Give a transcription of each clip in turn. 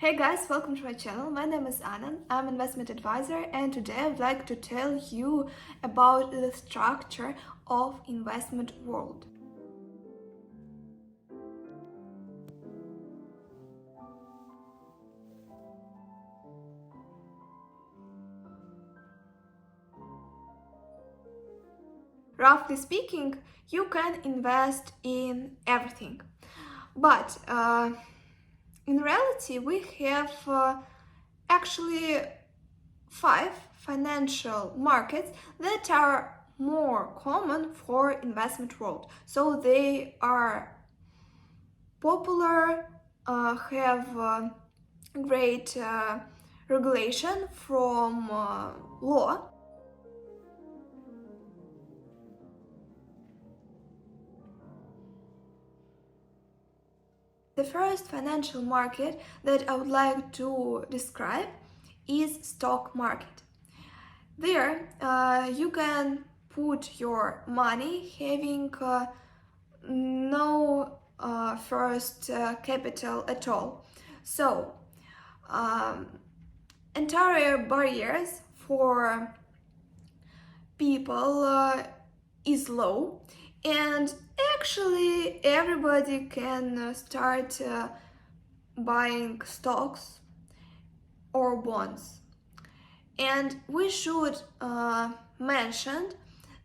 Hey guys, welcome to my channel. My name is Anna. I'm an investment advisor, and today I would like to tell you about the structure of investment world. Roughly speaking, you can invest in everything, but in reality we have actually 5 financial markets that are more common for investment world. So they are popular, have great regulation from law. The first financial market that I would like to describe is stock market. There you can put your money having no first capital at all. So entire barriers for people is low, and actually everybody can start buying stocks or bonds. And we should mention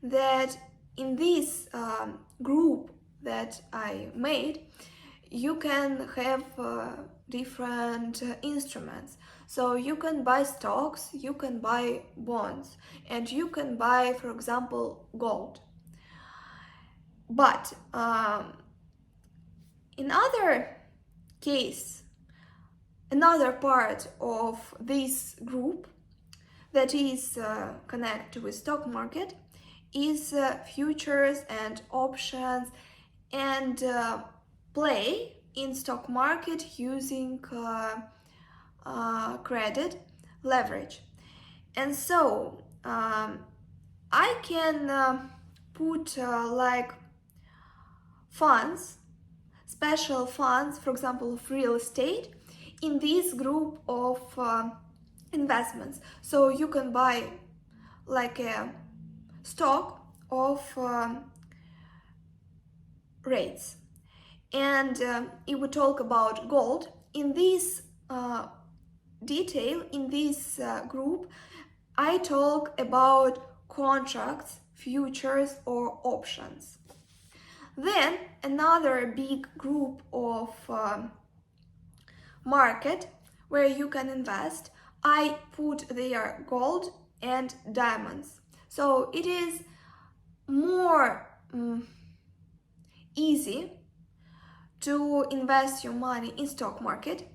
that in this group that I made, you can have different instruments. So you can buy stocks, you can buy bonds, and you can buy, for example, gold. But in other case, another part of this group that is connected with stock market is futures and options, and play in stock market using credit leverage. And so I can put like funds, special funds, for example, of real estate, in this group of investments. So you can buy like a stock of rates. And if we talk about gold, in this detail, in this group, I talk about contracts, futures, or options. Then another big group of market where you can invest, I put there gold and diamonds. So it is more easy to invest your money in stock market.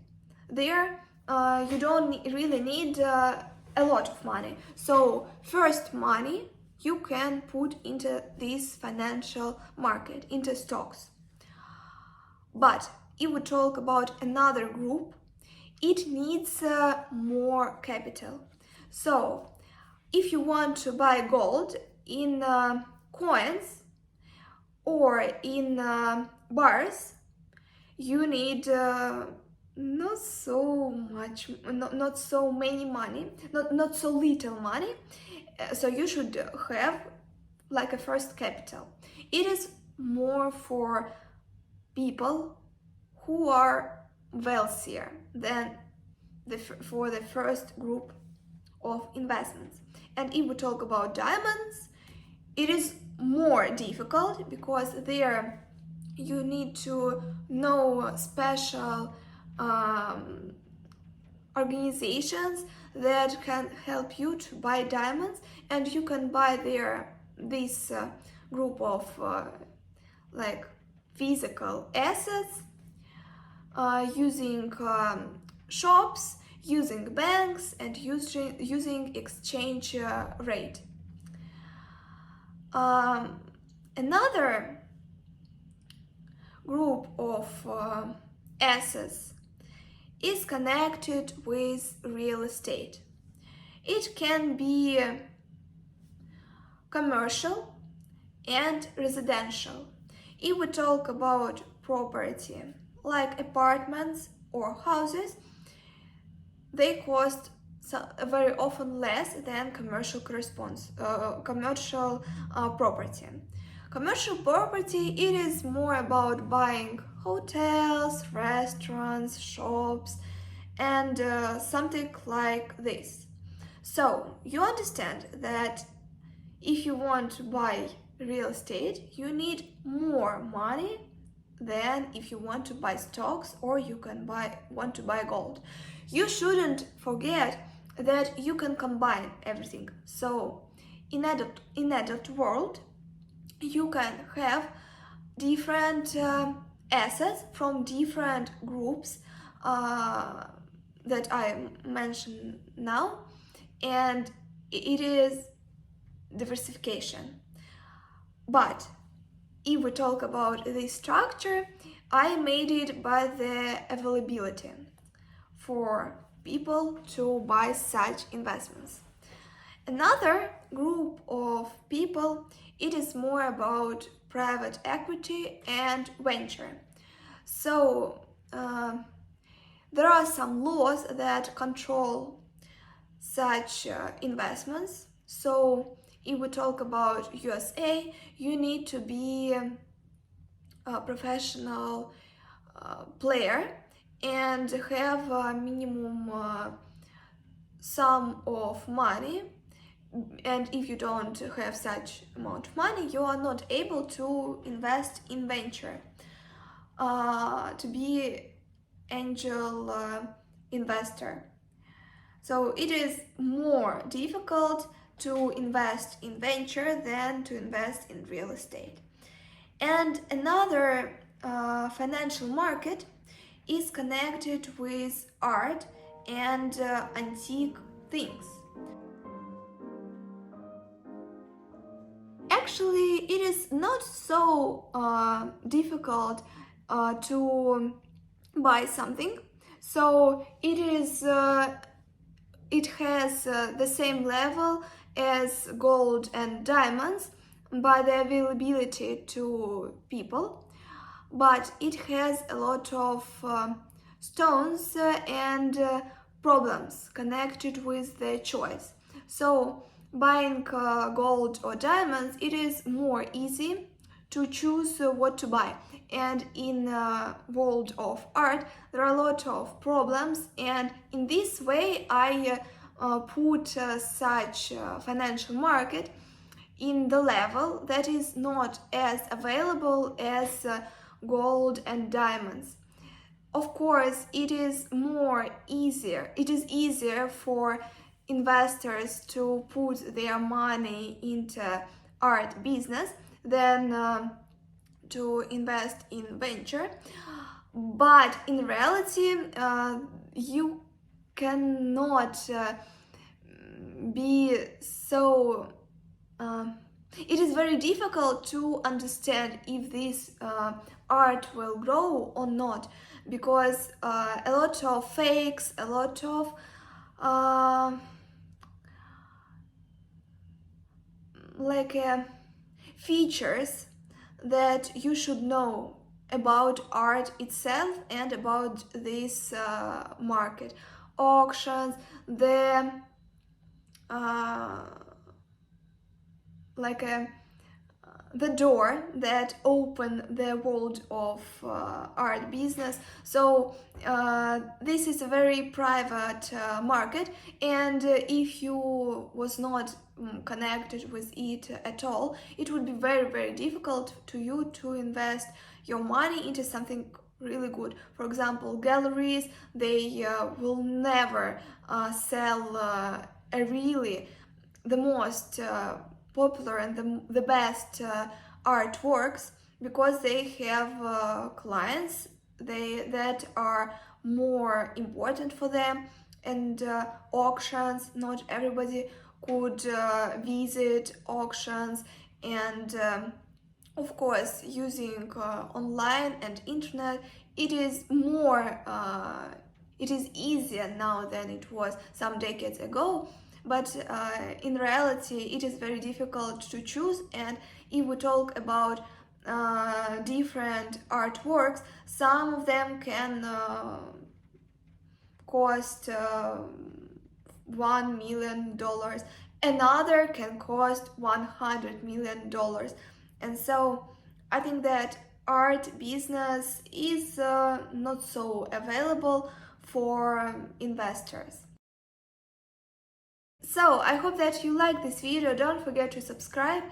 There you don't really need a lot of money. So first money you can put into this financial market, into stocks. But if we talk about another group, it needs more capital. So if you want to buy gold in coins or in bars, you need not so much, not so many money, not so little money. So you should have like a first capital. It is more for people who are wealthier than for the first group of investments. And if we talk about diamonds, it is more difficult because there you need to know special organizations that can help you to buy diamonds, and you can buy this group of like physical assets using shops, using banks, and using exchange rate. Another group of assets is connected with real estate. It can be commercial and residential. If we talk about property like apartments or houses, they cost very often less than commercial property. Commercial property, it is more about buying hotels, restaurants, shops, and something like this. So you understand that if you want to buy real estate, you need more money than if you want to buy stocks or want to buy gold. You shouldn't forget that you can combine everything. So in adult world, you can have different assets from different groups that I mentioned now, and it is diversification. But if we talk about the structure, I made it by the availability for people to buy such investments. Another group of people, it is more about private equity and venture. So there are some laws that control such investments. So if we talk about USA, you need to be a professional player and have a minimum sum of money, and if you don't have such amount of money, you are not able to invest in venture, to be angel investor. So it is more difficult to invest in venture than to invest in real estate. And another financial market is connected with art and antique things. Actually, it is not so difficult to buy something. So it has the same level as gold and diamonds by the availability to people, but it has a lot of stones and problems connected with the choice. So buying gold or diamonds, it is more easy to choose what to buy. And in the world of art, there are a lot of problems, and in this way I put such financial market in the level that is not as available as gold and diamonds. Of course, it is easier for investors to put their money into art business than to invest in venture, but in reality you cannot be so it is very difficult to understand if this art will grow or not, because a lot of fakes, a lot of features that you should know about art itself and about this market. Auctions, the the door that open the world of art business. So this is a very private market, and if you was not connected with it at all, it would be very difficult to you to invest your money into something really good. For example, galleries, they will never sell a really the most popular and the best artworks, because they have clients that are more important for them, and auctions, not everybody could visit auctions, and of course using online and internet, it is easier now than it was some decades ago. But in reality, it is very difficult to choose. And if we talk about different artworks, some of them can cost $1 million, another can cost $100 million. And so I think that art business is not so available for investors. So I hope that you like this video. Don't forget to subscribe